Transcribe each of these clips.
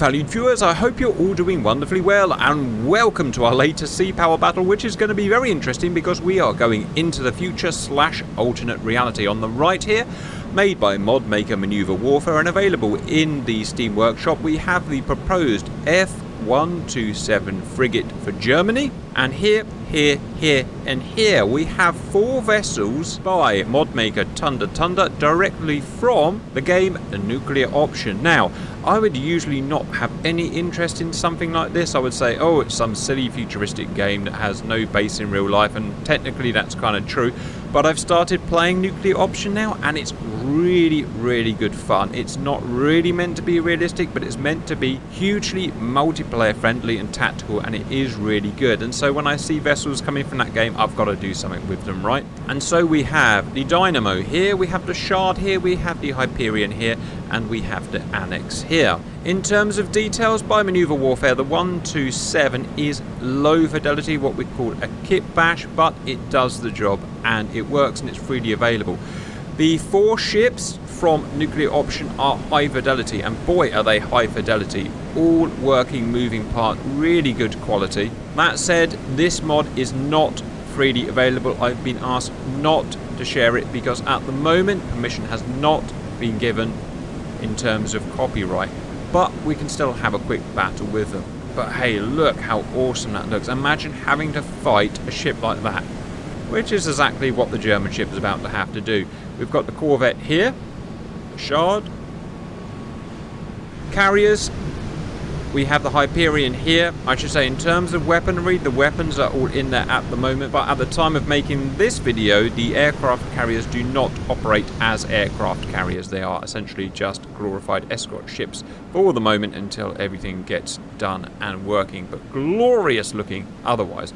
valued viewers, I hope you're all doing wonderfully well, and welcome to our latest Sea Power battle, which is going to be very interesting because we are going into the future / alternate reality. On the right here, made by mod maker Maneuver Warfare and available in the Steam Workshop, we have the proposed F127 Frigate for Germany, and here, and here we have 4 vessels by mod maker Tunda directly from the game The Nuclear Option. Now, I would usually not have any interest in something like this. I would say, oh, it's some silly futuristic game that has no base in real life, and technically that's kind of true. But I've started playing Nuclear Option now, and it's really good fun. It's not really meant to be realistic, but it's meant to be hugely multiplayer friendly and tactical, and it is really good. And so when I see vessels coming from that game, I've got to do something with them, right? And so we have the Dynamo here, we have the Shard here, we have the Hyperion here, and we have the Annex here. In terms of details, by Maneuver Warfare, the 127 is low fidelity, what we call a kit bash, but it does the job and it works and it's freely available. The 4 ships from Nuclear Option are high fidelity, and boy are they high fidelity. All working moving part, really good quality. That said, this mod is not freely available. I've been asked not to share it because at the moment permission has not been given in terms of copyright, but we can still have a quick battle with them. But hey, look how awesome that looks. Imagine having to fight a ship like that, which is exactly what the German ship is about to have to do. We've got the Corvette here, Shard, carriers. We have the Hyperion here. I should say, in terms of weaponry, the weapons are all in there at the moment, but at the time of making this video, the aircraft carriers do not operate as aircraft carriers. They are essentially just glorified escort ships for the moment until everything gets done and working, but glorious looking otherwise.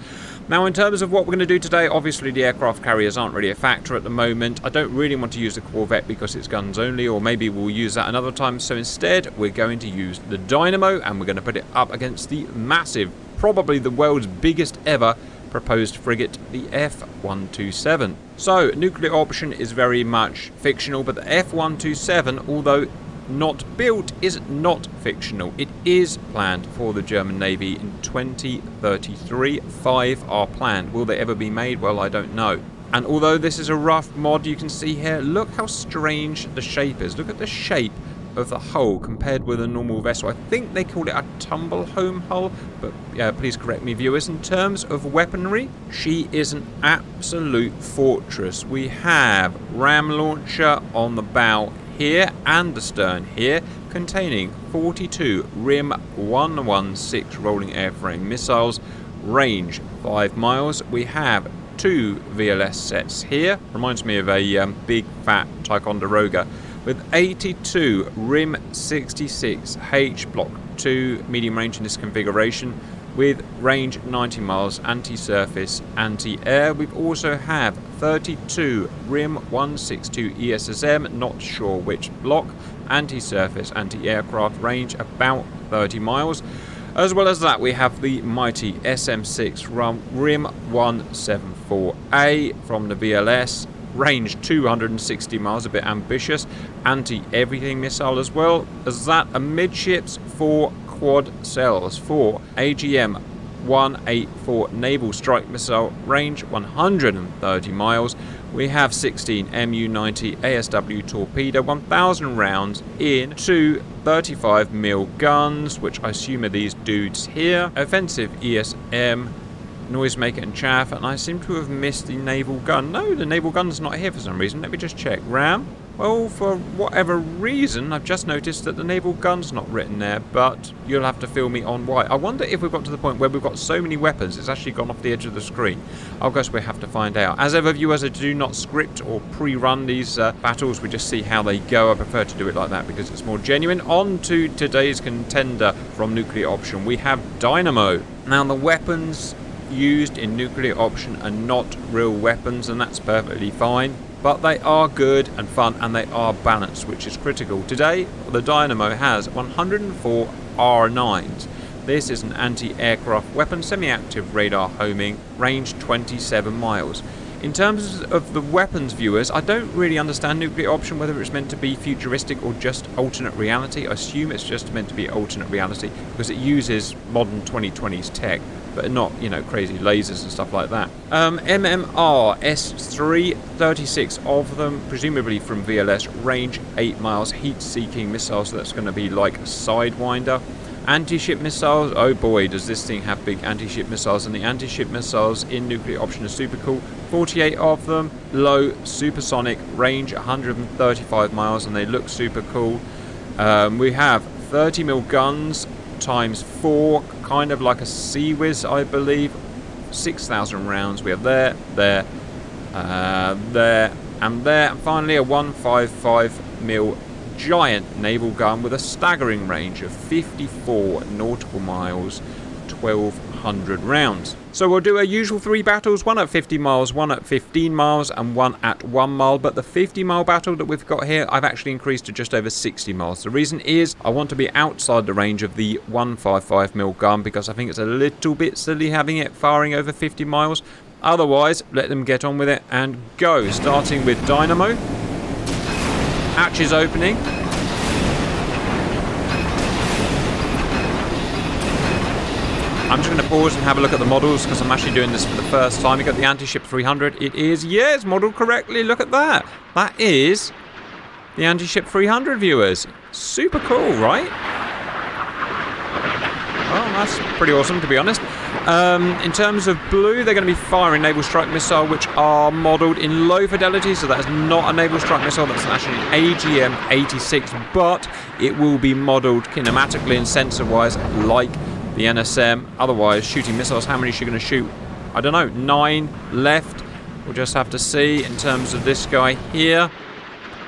Now, in terms of what we're going to do today, obviously the aircraft carriers aren't really a factor at the moment. I don't really want to use the Corvette because it's guns only, or maybe we'll use that another time. So instead, we're going to use the Dynamo, and we're going to put it up against the massive, probably the world's biggest ever proposed frigate, the F127. So, Nuclear Option is very much fictional, but the F127, although not built, is not fictional. It is planned for the German Navy in 2033. 5 are planned. Will they ever be made? Well, I don't know. And although this is a rough mod, you can see here, look how strange the shape is. Look at the shape of the hull compared with a normal vessel. I think they call it a tumble home hull, but yeah, please correct me, viewers. In terms of weaponry, she is an absolute fortress. We have ram launcher on the bow here and the stern here, containing 42 RIM 116 rolling airframe missiles, range 5 miles. We have 2 VLS sets here, reminds me of a big fat Ticonderoga, with 82 RIM 66 H Block 2 medium range in this configuration, with range 90 miles, anti-surface, anti-air. We also have 32 RIM 162 ESSM, not sure which block, anti-surface, anti-aircraft, range about 30 miles. As well as that, we have the mighty SM6 RIM 174A from the VLS, range 260 miles, a bit ambitious, anti-everything missile as well as that, amidships 4 quad cells, 4 AGM 184 naval strike missile, range 130 miles. We have 16 MU-90 ASW torpedo, 1,000 rounds in 2 35mm guns, which I assume are these dudes here. Offensive ESM, noisemaker and chaff, and I seem to have missed the naval gun. No, the naval gun's not here for some reason. Let me just check. RAM? Well, for whatever reason, I've just noticed that the naval gun's not written there, but you'll have to fill me on why. I wonder if we've got to the point where we've got so many weapons, it's actually gone off the edge of the screen. I guess we have to find out. As ever, viewers, I do not script or pre-run these battles. We just see how they go. I prefer to do it like that because it's more genuine. On to today's contender from Nuclear Option. We have Dynamo. Now, the weapons used in Nuclear Option are not real weapons, and that's perfectly fine. But they are good and fun, and they are balanced, which is critical. Today, the Dynamo has 104 R9s. This is an anti-aircraft weapon, semi-active radar homing, range 27 miles. In terms of the weapons, viewers, I don't really understand nuclear option, whether it's meant to be futuristic or just alternate reality. I assume it's just meant to be alternate reality because it uses modern 2020s tech, but not, you know, crazy lasers and stuff like that. MMR S3, 36 of them, presumably from VLS, range 8 miles, heat-seeking missiles, so that's going to be like a Sidewinder. Anti-ship missiles, oh boy, does this thing have big anti-ship missiles, and the anti-ship missiles in nuclear option are super cool. 48 of them, low, supersonic, range 135 miles, and they look super cool. We have 30mm guns times 4, kind of like a Sea Whiz, I believe. 6,000 rounds. We have there, and there. And finally a 155mm giant naval gun with a staggering range of 54 nautical miles, 1,200 rounds. So we'll do our usual 3 battles, one at 50 miles, one at 15 miles, and one at 1 mile. But the 50-mile battle that we've got here, I've actually increased to just over 60 miles. The reason is I want to be outside the range of the 155mm gun because I think it's a little bit silly having it firing over 50 miles. Otherwise, let them get on with it and go. Starting with Dynamo. Hatches opening. I'm just going to pause and have a look at the models because I'm actually doing this for the first time. You've got the Anti-Ship 300. It is, yes, modeled correctly. Look at that. That is the Anti-Ship 300, viewers. Super cool, right? Well, that's pretty awesome, to be honest. In terms of blue, they're going to be firing Naval Strike Missile, which are modelled in low fidelity, so that's not a Naval Strike Missile, that's actually an AGM-86, but it will be modelled kinematically and sensor-wise like the NSM. Otherwise, shooting missiles, how many is she going to shoot? I don't know, 9 left. We'll just have to see. In terms of this guy here,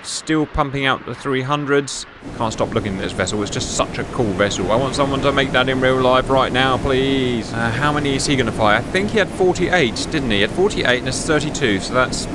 still pumping out the 300s. Can't stop looking at this vessel. It's just such a cool vessel. I want someone to make that in real life right now, please. How many is he going to fire? I think he had 48, didn't he? He had 48 and it's 32, so that's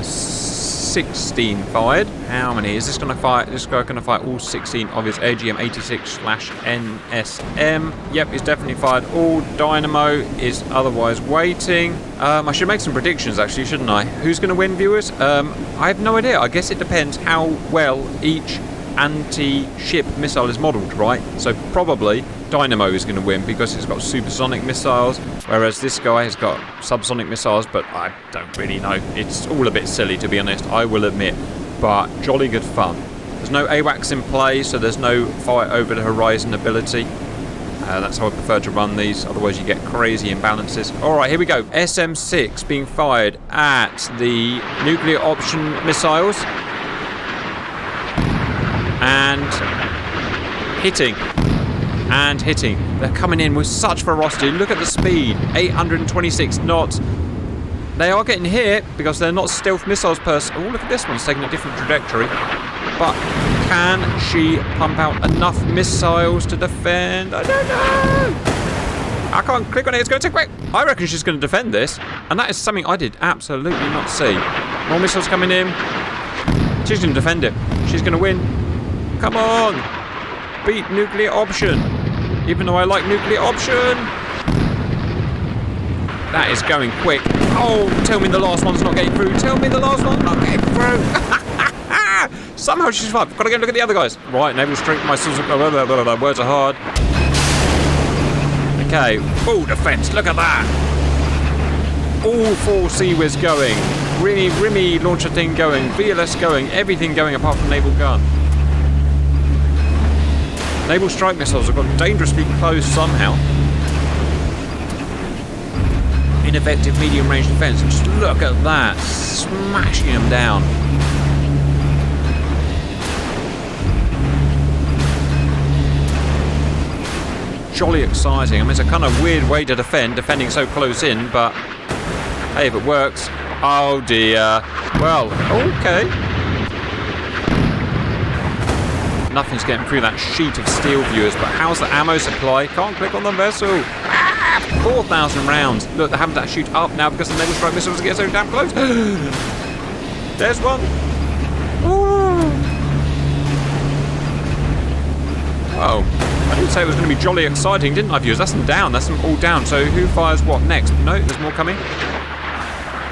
16 fired. How many is this going to fire? This guy going to fire all 16 of his AGM-86/NSM. Yep, he's definitely fired all. Dynamo is otherwise waiting. I should make some predictions actually, shouldn't I? Who's going to win, viewers? I have no idea. I guess it depends how well each anti-ship missile is modelled, right? So probably Dynamo is going to win because it's got supersonic missiles, whereas this guy has got subsonic missiles, but I don't really know. It's all a bit silly, to be honest, I will admit, but jolly good fun. There's no AWACS in play, so there's no fire over the horizon ability. That's how I prefer to run these, otherwise you get crazy imbalances. Alright, here we go. SM-6 being fired at the nuclear option missiles. And hitting. And hitting. They're coming in with such ferocity. Look at the speed. 826 knots. They are getting hit because they're not stealth missiles per se. Oh, look at this one's taking a different trajectory. But can she pump out enough missiles to defend? I don't know. I can't click on it. It's going too quick. I reckon she's going to defend this. And that is something I did absolutely not see. More missiles coming in. She's going to defend it. She's going to win. Come on. Beat nuclear option. Even though I like nuclear option. That is going quick. Oh, tell me the last one's not getting through. Tell me the last one's not getting through. Somehow she's survived. Gotta go look at the other guys. Right, naval strength missiles. Words are hard. Okay, full defense. Look at that. All 4 Sea Whiz going. Rimy launcher thing going. VLS going. Everything going apart from naval gun. Naval strike missiles have got dangerously close somehow. Ineffective medium range defense. Just look at that. Smashing them down. Jolly exciting. I mean, it's a kind of weird way to defending so close in, but hey, if it works. Oh dear. Well, okay. Nothing's getting through that sheet of steel, viewers, but how's the ammo supply? Can't click on the vessel. 4,000 rounds. Look, they're having to shoot up now because the naval strike missiles get so damn close. There's one. Ooh. Oh, I didn't say it was going to be jolly exciting, didn't I, viewers? That's them down. That's them all down. So who fires what next? No, there's more coming.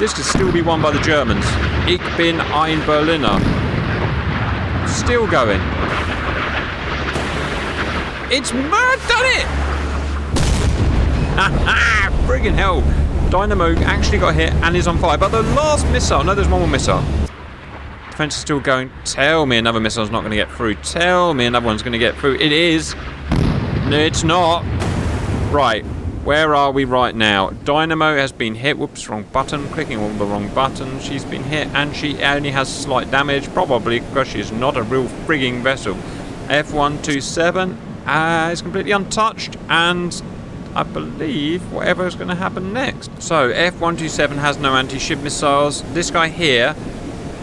This could still be won by the Germans. Ich bin ein Berliner. Still going. It's done it! Ha! Friggin' hell. Dynamo actually got hit and is on fire. But the last missile, no, there's one more missile. Defense is still going. Tell me another missile's not going to get through. Tell me another one's going to get through. It is. No, it's not. Right. Where are we right now? Dynamo has been hit. Whoops, wrong button. Clicking on the wrong button. She's been hit and she only has slight damage. Probably because she's not a real frigging vessel. F127 is completely untouched, and I believe whatever is going to happen next. So F127 has no anti-ship missiles. This guy here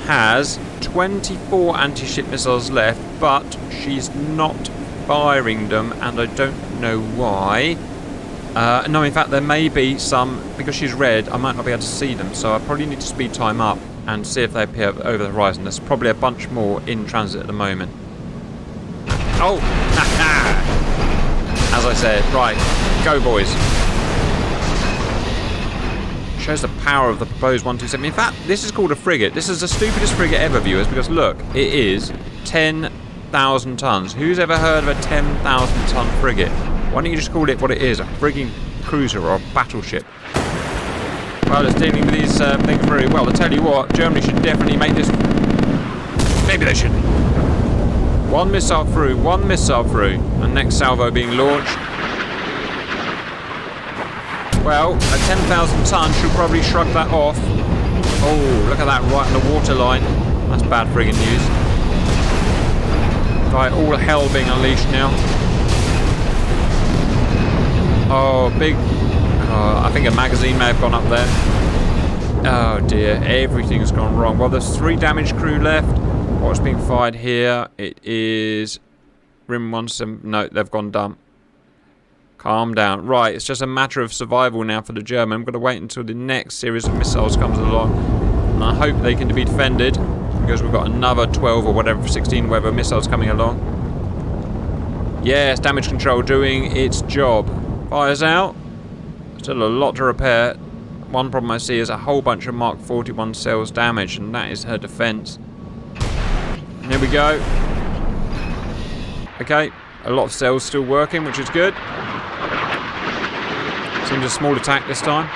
has 24 anti-ship missiles left, but she's not firing them, and I don't know why. No, in fact there may be some, because she's red I might not be able to see them, so I probably need to speed time up and see if they appear over the horizon. There's probably a bunch more in transit at the moment. Oh, as I said, right, go boys. Shows the power of the proposed 127. In fact, this is called a frigate. This is the stupidest frigate ever, viewers, because look, it is 10,000 tons. Who's ever heard of a 10,000 ton frigate? Why don't you just call it what it is, a frigging cruiser or a battleship? Well, it's dealing with these things very well. I tell you what, Germany should definitely make this. Maybe they shouldn't. One missile through, and next salvo being launched. Well, a 10,000 ton should probably shrug that off. Oh, look at that, right on the waterline. That's bad friggin' news. Right, all hell being unleashed now. Oh, big. I think a magazine may have gone up there. Oh dear, everything's gone wrong. Well, there's 3 damaged crew left. What's being fired here? It is Rim 17. No, they've gone dumb. Calm down. Right, it's just a matter of survival now for the German. I'm going to wait until the next series of missiles comes along. And I hope they can be defended, because we've got another 12 or whatever, 16 whatever missiles coming along. Yes, damage control doing its job. Fires out. Still a lot to repair. One problem I see is a whole bunch of Mark 41 cells damaged, and that is her defense. Here we go. Okay, a lot of cells still working, which is good. Seems a small attack this time.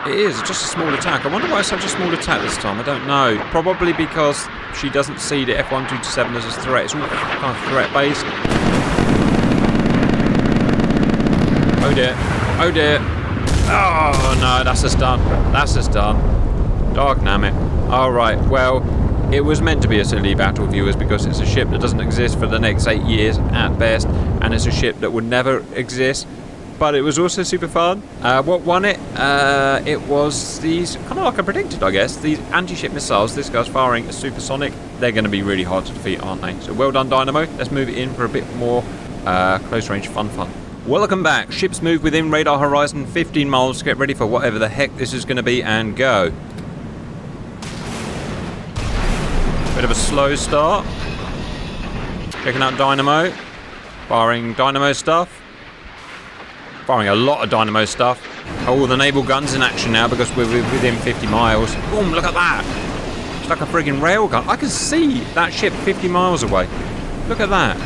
It is, just a small attack. I wonder why it's such a small attack this time. I don't know. Probably because she doesn't see the F127 as a threat. It's all kind of threat-based. Oh dear. Oh dear. Oh no, that's us done. That's us done. Dog damn it. Alright, well, it was meant to be a silly battle, viewers, because it's a ship that doesn't exist for the next 8 years at best, and it's a ship that would never exist. But it was also super fun. What won it? It was these, kind of like I predicted, I guess, these anti-ship missiles. This guy's firing a supersonic. They're going to be really hard to defeat, aren't they? So well done, Dynamo. Let's move it in for a bit more close-range fun. Welcome back. Ships move within radar horizon 15 miles. Get ready for whatever the heck this is going to be and go. Bit of a slow start. Checking out Dynamo. Firing Dynamo stuff. Firing a lot of Dynamo stuff. All the naval guns in action now because we're within 50 miles. Boom, look at that. It's like a friggin' railgun. I can see that ship 50 miles away. Look at that.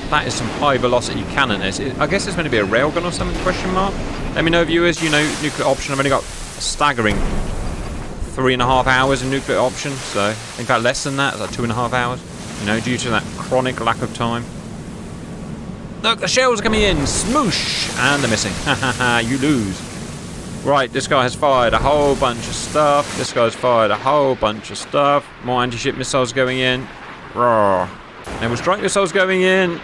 That is some high velocity cannon. I guess it's going to be a railgun or something, question mark. Let me know, viewers, you know, nuclear option. I've only got a staggering 3.5 hours in nuclear option. So, in fact, less than that. It's like 2.5 hours. You know, due to that chronic lack of time. Look, the shells are coming in. Smoosh! And they're missing. Ha ha ha, you lose. Right, this guy has fired a whole bunch of stuff. This guy's fired a whole bunch of stuff. More anti-ship missiles going in. Roar. Naval strike missiles going in.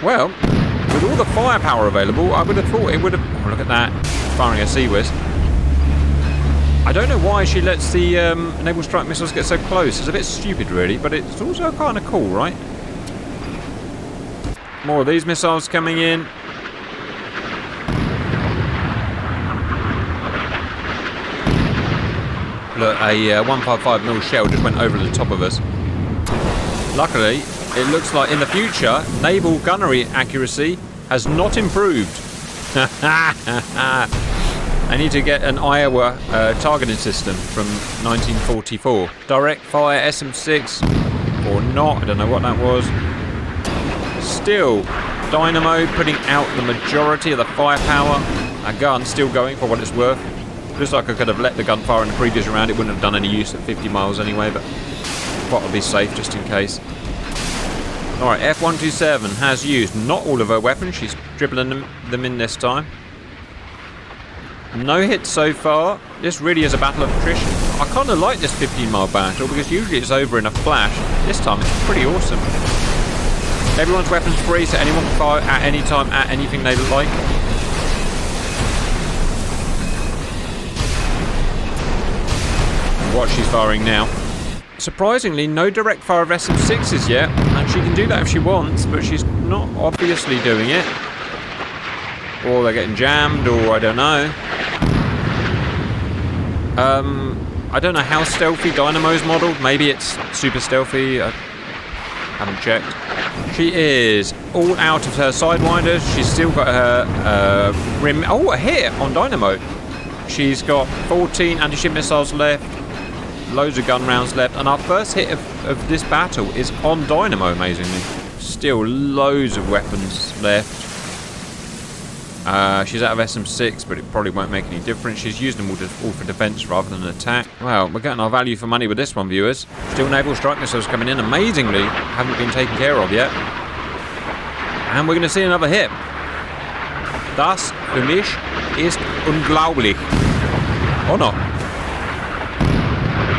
Well, with all the firepower available, I would have thought it would have... Oh, look at that. Firing a Sea Whiz. I don't know why she lets the naval strike missiles get so close. It's a bit stupid, really, but it's also kind of cool, right? More of these missiles coming in. Look, a 155mm shell just went over the top of us. Luckily, it looks like in the future, naval gunnery accuracy has not improved. I need to get an Iowa targeting system from 1944. Direct fire SM6 or not, I don't know what that was. Still, Dynamo putting out the majority of the firepower. Our gun still going for what it's worth. Looks like I could have let the gun fire in the previous round. It wouldn't have done any use at 50 miles anyway, but thought I'd be safe just in case. Alright, F127 has used not all of her weapons. She's dribbling them in this time. No hits so far. This really is a battle of attrition. I kind of like this 15-mile battle because usually it's over in a flash. This time it's pretty awesome. Everyone's weapons free, so anyone can fire at any time at anything they like. Watch, she's firing now. Surprisingly, no direct fire of SM6s yet, and she can do that if she wants, but she's not obviously doing it. Or they're getting jammed, or I don't know. I don't know how stealthy Dynamo's modelled. Maybe it's super stealthy. I haven't checked. She is all out of her sidewinders. She's still got her rim. Oh, a hit on Dynamo. She's got 14 anti-ship missiles left. Loads of gun rounds left. And our first hit of this battle is on Dynamo, amazingly. Still loads of weapons left. She's out of SM6, but it probably won't make any difference. She's used them all for defense rather than attack. Well, we're getting our value for money with this one, viewers. Still naval strike missiles coming in, amazingly. Haven't been taken care of yet. And we're going to see another hit. Das für mich ist unglaublich. Or not.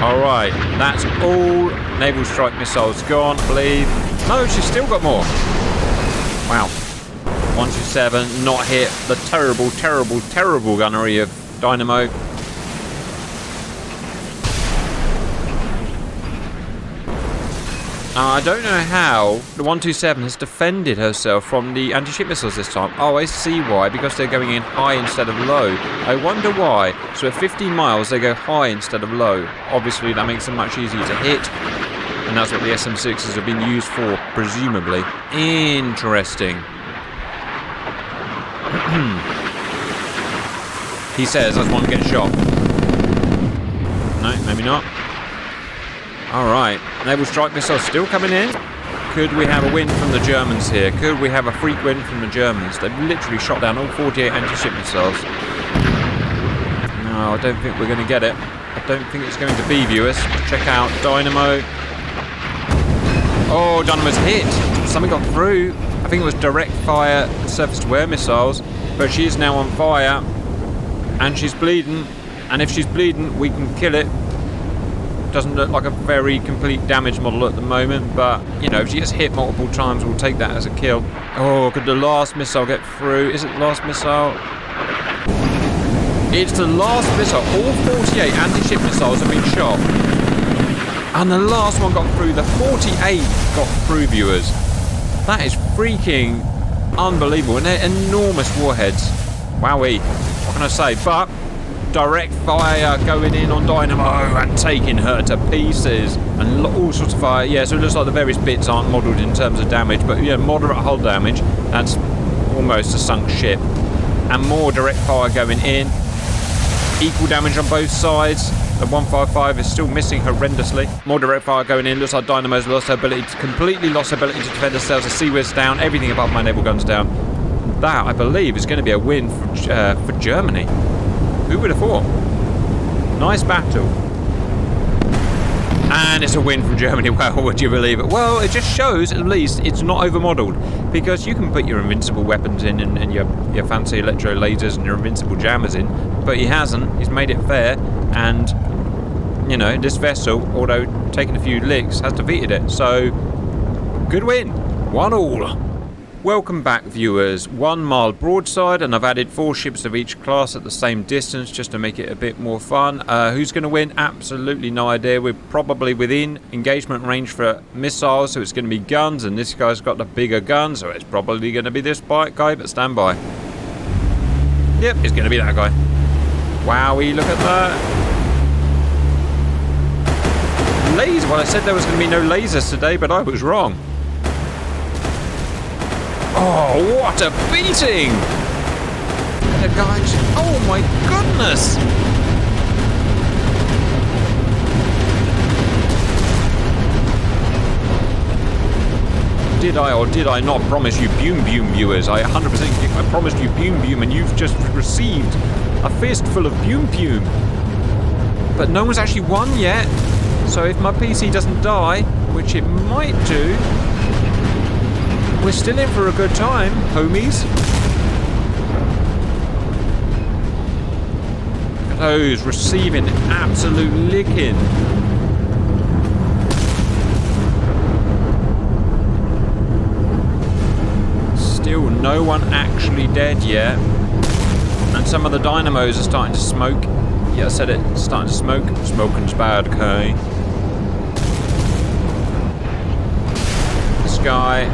Alright, that's all naval strike missiles gone, I believe. No, she's still got more. Wow. 127, not hit. The terrible, terrible, terrible gunnery of Dynamo. I don't know how the 127 has defended herself from the anti-ship missiles this time. Oh, I see why. Because they're going in high instead of low. I wonder why. So at 15 miles, they go high instead of low. Obviously, that makes them much easier to hit. And that's what the SM6s have been used for, presumably. Interesting. He says, I just want to get shot. No, maybe not. Alright, naval strike missiles still coming in. Could we have a win from the Germans here? Could we have a freak win from the Germans? They've literally shot down all 48 anti-ship missiles. No, I don't think we're going to get it. I don't think it's going to be, viewers. Check out Dynamo. Oh, Dynamo's hit. Something got through. I think it was direct fire surface-to-air missiles. But she is now on fire. And she's bleeding. And if she's bleeding, we can kill it. Doesn't look like a very complete damage model at the moment, but you know, if she gets hit multiple times, we'll take that as a kill. Oh, could the last missile get through? Is it the last missile? It's the last missile. All 48 anti-ship missiles have been shot, and the last one got through. The 48 got through, viewers. That is freaking unbelievable, and they're enormous warheads. Wowee, what can I say? But direct fire going in on Dynamo and taking her to pieces, and all sorts of fire. Yeah, so it looks like the various bits aren't modelled in terms of damage, but yeah, moderate hull damage. That's almost a sunk ship. And more direct fire going in. Equal damage on both sides. The 155 is still missing horrendously. More direct fire going in. Looks like Dynamo's lost her ability to completely lost her ability to defend herself. The Seawiz down. Everything above my naval guns down. That, I believe, is going to be a win for Germany. Who would have thought? Nice battle. And it's a win from Germany. Well, would you believe it? Well, it just shows, at least, it's not over-modelled. Because you can put your invincible weapons in and your fancy electro lasers and your invincible jammers in. But he hasn't. He's made it fair. And, you know, this vessel, although taking a few licks, has defeated it. So, good win. 1-1. Welcome back, viewers. 1 mile broadside, and I've added 4 ships of each class at the same distance just to make it a bit more fun. Who's going to win? Absolutely no idea. We're probably within engagement range for missiles, so it's going to be guns, and this guy's got the bigger gun, so it's probably going to be this guy, but stand by. Yep, it's going to be that guy. Wowie, look at that. Laser. Well, I said there was going to be no lasers today, but I was wrong. Oh, what a beating! guys. Oh my goodness! Did I or did I not promise you Boom Boom, viewers? I 100% I promised you Boom Boom, and you've just received a fistful of Boom Boom. But no one's actually won yet. So if my PC doesn't die, which it might do, we're still in for a good time, homies. Look at those receiving absolute licking. Still no one actually dead yet. And some of the dynamos are starting to smoke. Yeah, I said it, it's starting to smoke. Smoking's bad, okay? This guy.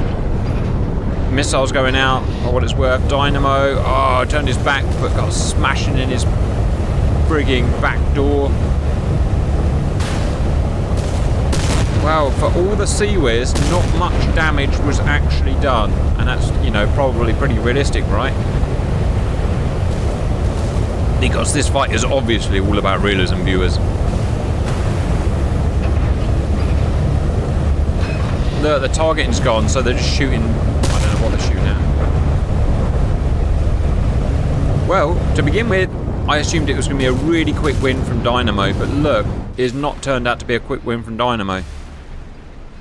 Missiles going out, for what it's worth. Dynamo, oh, turned his back, but got smashing in his frigging back door. Well, for all the Seaways, not much damage was actually done. And that's, you know, probably pretty realistic, right? Because this fight is obviously all about realism, viewers. The targeting's gone, so they're just shooting. I don't know what they're shooting at. Well, to begin with, I assumed it was going to be a really quick win from Dynamo, but look, it's not turned out to be a quick win from Dynamo.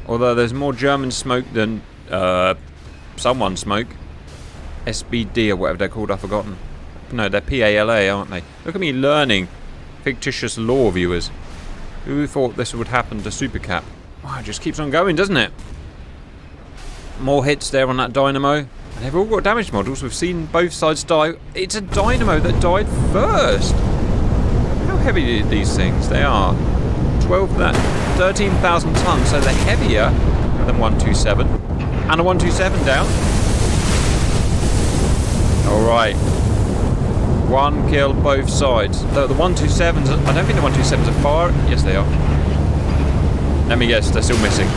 Although there's more German smoke than someone smoke. SBD or whatever they're called, I've forgotten. No, they're PALA, aren't they? Look at me learning fictitious lore, viewers. Who thought this would happen to Supercap? Wow, it just keeps on going, doesn't it? More hits there on that Dynamo. And they've all got damage models. We've seen both sides die. It's a Dynamo that died first. How heavy are these things? They are 13,000 tons, so they're heavier than 127. And a 127 down. Alright. One killed both sides. The 127s, I don't think the 127s are far. Yes, they are. Let me guess, they're still missing.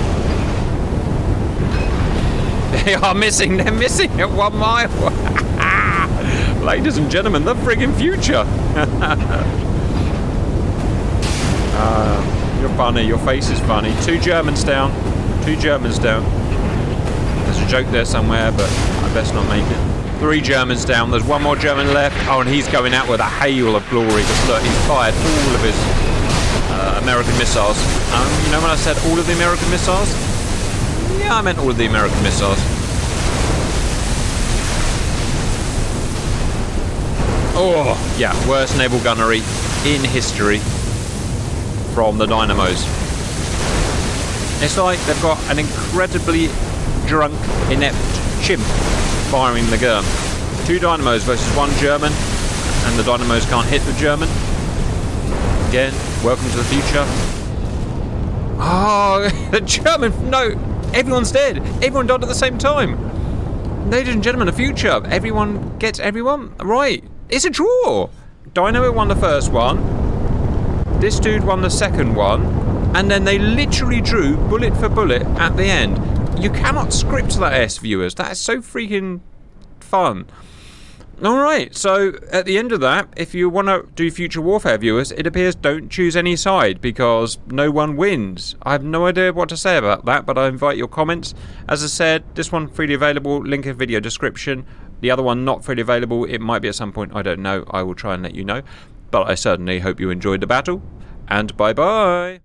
They are missing. They're missing at 1 mile. Ladies and gentlemen, the friggin' future. You're funny. Your face is funny. 2 Germans down. 2 Germans down. There's a joke there somewhere, but I best not make it. 3 Germans down. There's 1 more German left. Oh, and he's going out with a hail of glory. Just look, he's fired all of his American missiles. You know when I said all of the American missiles? Yeah, I meant all of the American missiles. Oh, yeah, worst naval gunnery in history from the Dynamos. It's like they've got an incredibly drunk, inept chimp firing the gun. 2 Dynamos versus 1 German, and the Dynamos can't hit the German. Again, welcome to the future. Oh, the German, no, everyone's dead. Everyone died at the same time. Ladies and gentlemen, the future. Everyone gets everyone. Right, it's a draw. Dynamo won the first one. This dude won the second one. And then they literally drew bullet for bullet at the end. You cannot script that, S viewers. That is so freaking fun. Alright, so at the end of that, if you want to do Future Warfare, viewers, it appears don't choose any side because no one wins. I have no idea what to say about that, but I invite your comments. As I said, this one freely available, link in video description. The other one not freely available, it might be at some point, I don't know. I will try and let you know. But I certainly hope you enjoyed the battle, and bye-bye.